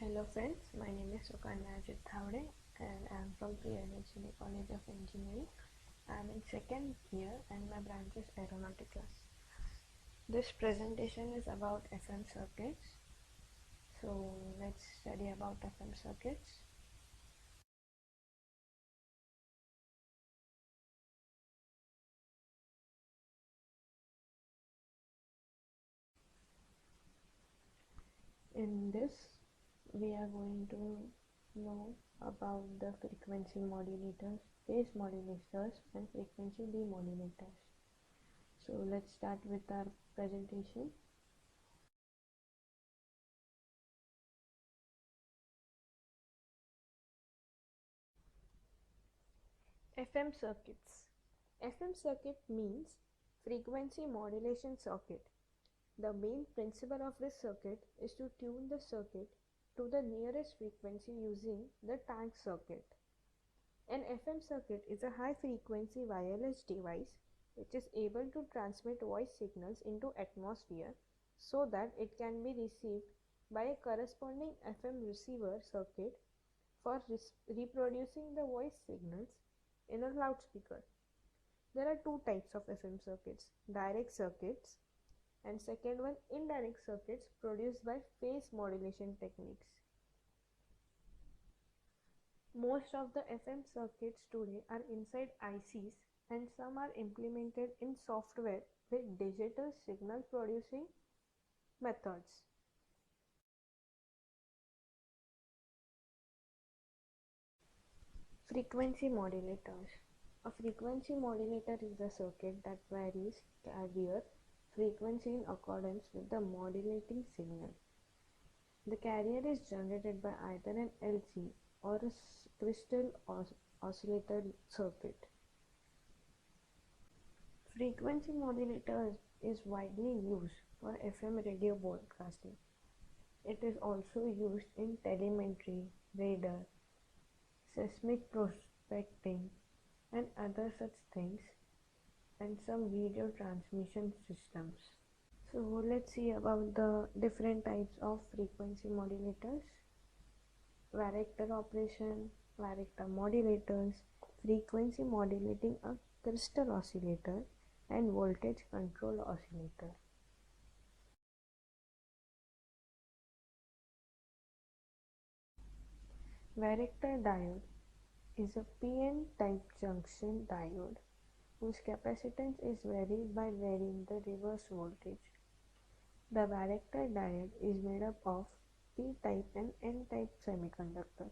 Hello friends, my name is Quadrature Detector and I am from Avionics College of Engineering. I am in second year and my branch is Aeronautics. This presentation is about FM circuits. So let's study about FM circuits. In this we are going to know about the frequency modulators, phase modulators and frequency demodulators. So let's start with our presentation. FM circuits. FM circuit means frequency modulation circuit. The main principle of this circuit is to tune the circuit to the nearest frequency using the tank circuit. An FM circuit is a high frequency wireless device which is able to transmit voice signals into atmosphere so that it can be received by a corresponding FM receiver circuit for reproducing the voice signals in a loudspeaker. There are two types of FM circuits, direct circuits and second one indirect circuits produced by phase modulation techniques. Most of the FM circuits today are inside ICs and some are implemented in software with digital signal producing methods. Frequency modulators. A frequency modulator is a circuit that varies carrier frequency in accordance with the modulating signal. The carrier is generated by either an LC or a crystal oscillator circuit. Frequency modulator is widely used for FM radio broadcasting. It is also used in telemetry, radar, seismic prospecting and other such things, and some video transmission systems. So let's see about the different types of frequency modulators. Varactor operation, varactor modulators, frequency modulating a crystal oscillator and voltage control oscillator. Varactor diode is a PN type junction diode whose capacitance is varied by varying the reverse voltage. The varactor diode is made up of P-type and N-type semiconductor.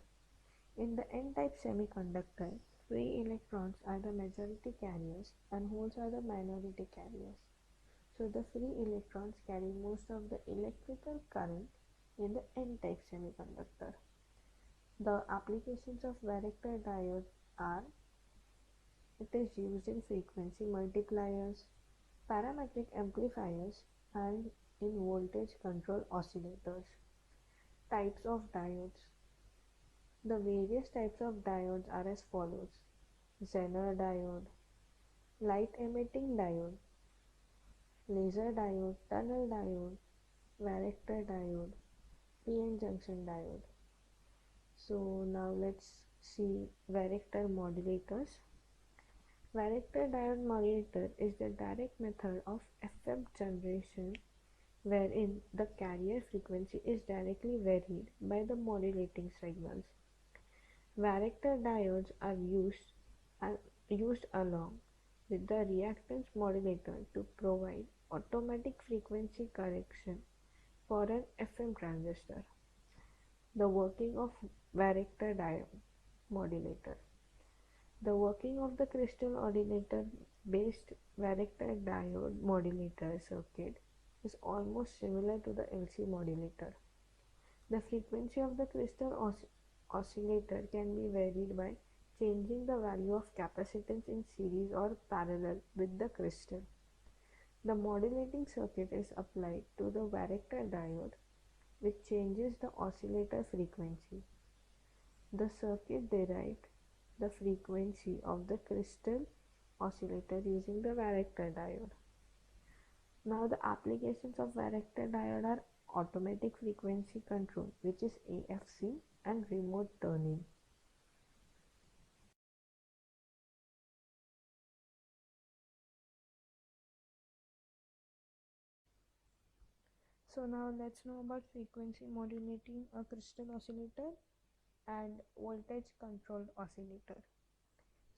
In the N-type semiconductor, free electrons are the majority carriers and holes are the minority carriers. So the free electrons carry most of the electrical current in the N-type semiconductor. The applications of varactor diode are: it is used in frequency multipliers, parametric amplifiers and in voltage control oscillators. Types of diodes. The various types of diodes are as follows: Zener diode, light emitting diode, laser diode, tunnel diode, varactor diode, PN junction diode. So now let's see varactor modulators. Varactor diode modulator is the direct method of FM generation wherein the carrier frequency is directly varied by the modulating signals. Varactor diodes are used along with the reactance modulator to provide automatic frequency correction for an FM transistor. The working of varactor diode modulator. The working of the crystal oscillator based varactor diode modulator circuit is almost similar to the LC modulator. The frequency of the crystal oscillator can be varied by changing the value of capacitance in series or parallel with the crystal. The modulating circuit is applied to the varactor diode, which changes the oscillator frequency. The circuit derived the frequency of the crystal oscillator using the varactor diode. Now the applications of varactor diode are automatic frequency control, which is AFC, and remote turning. So now let's know about frequency modulating a crystal oscillator and voltage controlled oscillator.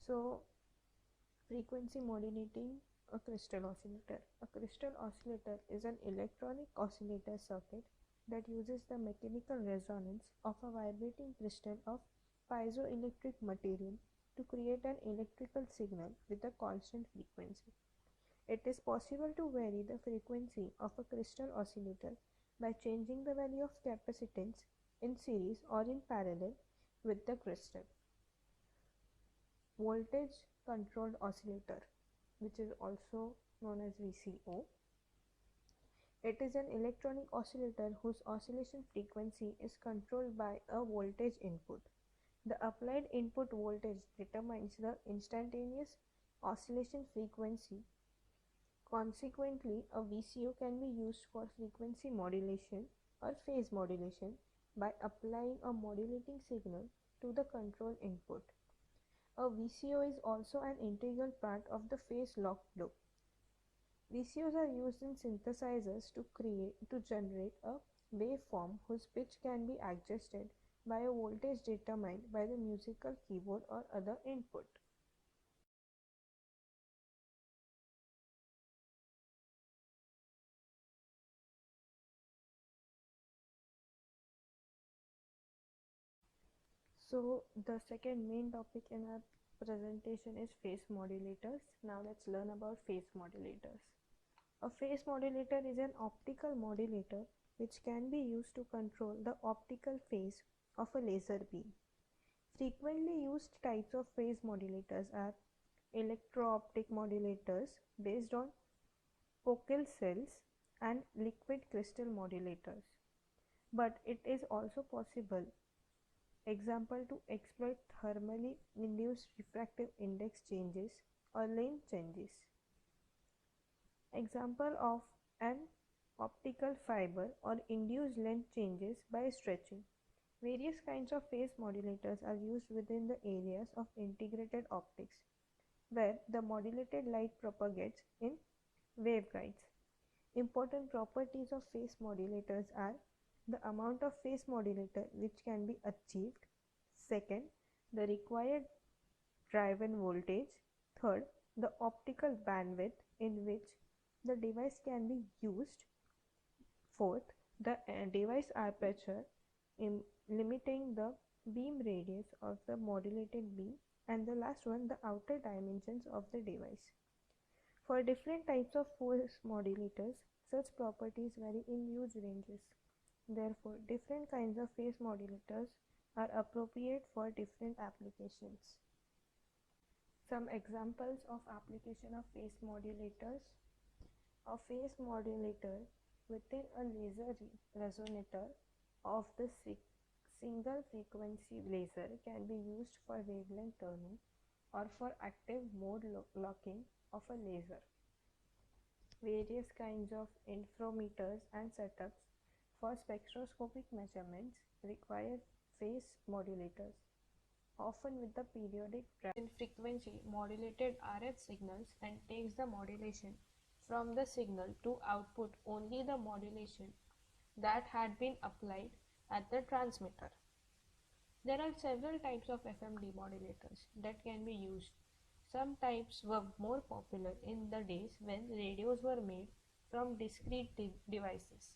So frequency modulating a crystal oscillator. A crystal oscillator is an electronic oscillator circuit that uses the mechanical resonance of a vibrating crystal of piezoelectric material to create an electrical signal with a constant frequency. It is possible to vary the frequency of a crystal oscillator by changing the value of capacitance in series or in parallel with the crystal. Voltage controlled oscillator, which is also known as VCO. It is an electronic oscillator whose oscillation frequency is controlled by a voltage input. The applied input voltage determines the instantaneous oscillation frequency. Consequently, a VCO can be used for frequency modulation or phase modulation by applying a modulating signal to the control input. A VCO is also an integral part of the phase lock loop. VCOs are used in synthesizers to generate a waveform whose pitch can be adjusted by a voltage determined by the musical keyboard or other input. So the second main topic in our presentation is phase modulators. Now let's learn about phase modulators. A phase modulator is an optical modulator which can be used to control the optical phase of a laser beam. Frequently used types of phase modulators are electro-optic modulators based on Pockels cells and liquid crystal modulators. But it is also possible, example, to exploit thermally induced refractive index changes or length changes. Example of an optical fiber or induced length changes by stretching. Various kinds of phase modulators are used within the areas of integrated optics, where the modulated light propagates in waveguides. Important properties of phase modulators are the amount of phase modulator which can be achieved. Second, the required driven voltage. Third, the optical bandwidth in which the device can be used. Fourth, the device aperture limiting the beam radius of the modulated beam, and the last one, the outer dimensions of the device. For different types of phase modulators, such properties vary in huge ranges. Therefore, different kinds of phase modulators are appropriate for different applications. Some examples of application of phase modulators. A phase modulator within a laser resonator of the single frequency laser can be used for wavelength turning or for active mode locking of a laser. Various kinds of interferometers and setups for spectroscopic measurements require phase modulators, often with the periodic in frequency modulated RF signals, and takes the modulation from the signal to output only the modulation that had been applied at the transmitter. There are several types of FM demodulators that can be used. Some types were more popular in the days when radios were made from discrete devices.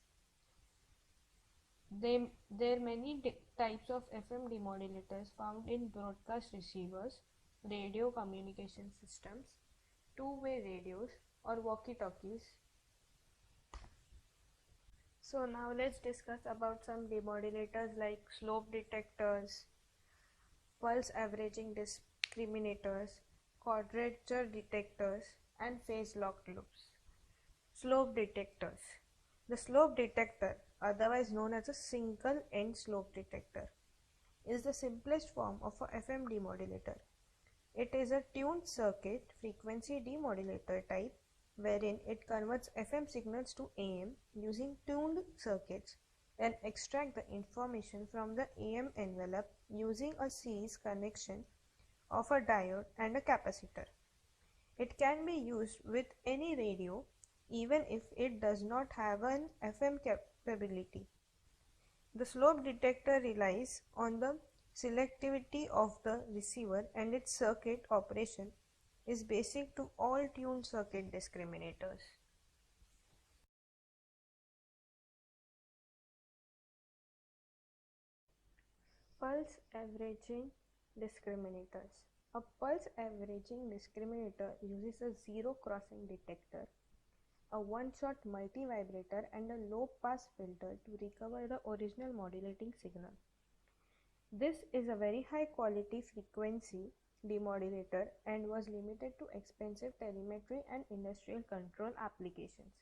There are many types of FM demodulators found in broadcast receivers, radio communication systems, two-way radios, or walkie-talkies. So now let's discuss about some demodulators like slope detectors, pulse averaging discriminators, quadrature detectors, and phase locked loops. Slope detectors. The slope detector, otherwise known as a single end slope detector, is the simplest form of a FM demodulator. It is a tuned circuit frequency demodulator type wherein it converts FM signals to AM using tuned circuits and extract the information from the AM envelope using a series connection of a diode and a capacitor. It can be used with any radio even if it does not have an FM capability. The slope detector relies on the selectivity of the receiver, and its circuit operation is basic to all tuned circuit discriminators. Pulse averaging discriminators. A pulse averaging discriminator uses a zero crossing detector, a one-shot multi-vibrator, and a low-pass filter to recover the original modulating signal. This is a very high-quality frequency demodulator and was limited to expensive telemetry and industrial control applications.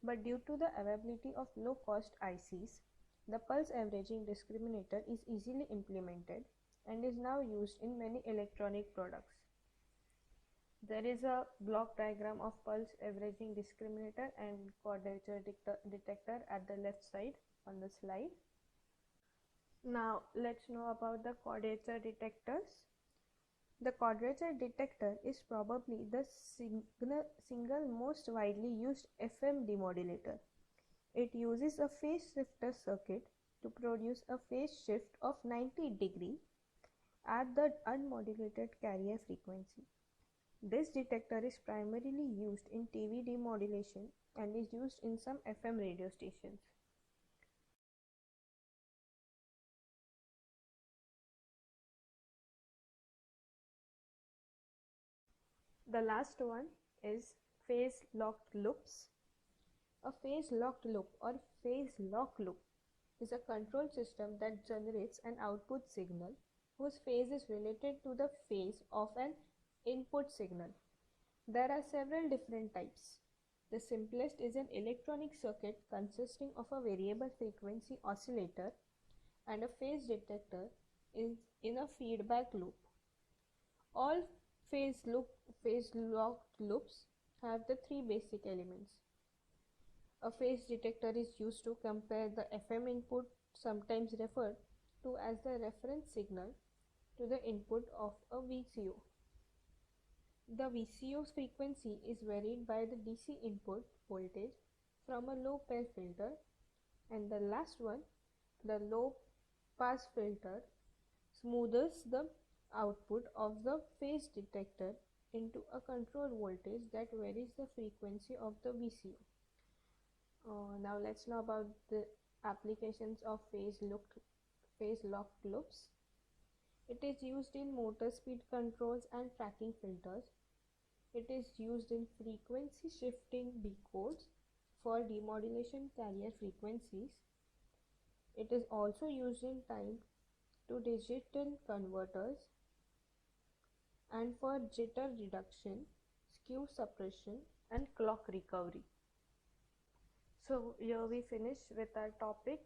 But due to the availability of low-cost ICs, the pulse averaging discriminator is easily implemented and is now used in many electronic products. There is a block diagram of pulse averaging discriminator and quadrature detector at the left side on the slide. Now let's know about the quadrature detectors. The quadrature detector is probably the single most widely used FM demodulator. It uses a phase shifter circuit to produce a phase shift of 90 degrees at the unmodulated carrier frequency. This detector is primarily used in TV demodulation and is used in some FM radio stations. The last one is phase locked loops. A phase locked loop or phase lock loop is a control system that generates an output signal whose phase is related to the phase of an input signal. There are several different types. The simplest is an electronic circuit consisting of a variable frequency oscillator and a phase detector in a feedback loop. All phase locked loops have the three basic elements. A phase detector is used to compare the FM input, sometimes referred to as the reference signal, to the input of a VCO. The VCO's frequency is varied by the DC input voltage from a low pass filter, and the last one, the low pass filter, smooths the output of the phase detector into a control voltage that varies the frequency of the VCO. Now let's know about the applications of phase locked loops. It is used in motor speed controls and tracking filters. It is used in frequency shifting decodes for demodulation carrier frequencies. It is also used in time to digital converters and for jitter reduction, skew suppression, and clock recovery. So here we finish with our topic,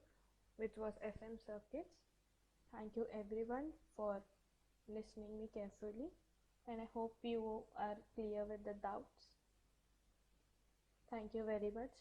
which was FM circuits. Thank you everyone for listening me carefully, and I hope you are clear with the doubts. Thank you very much.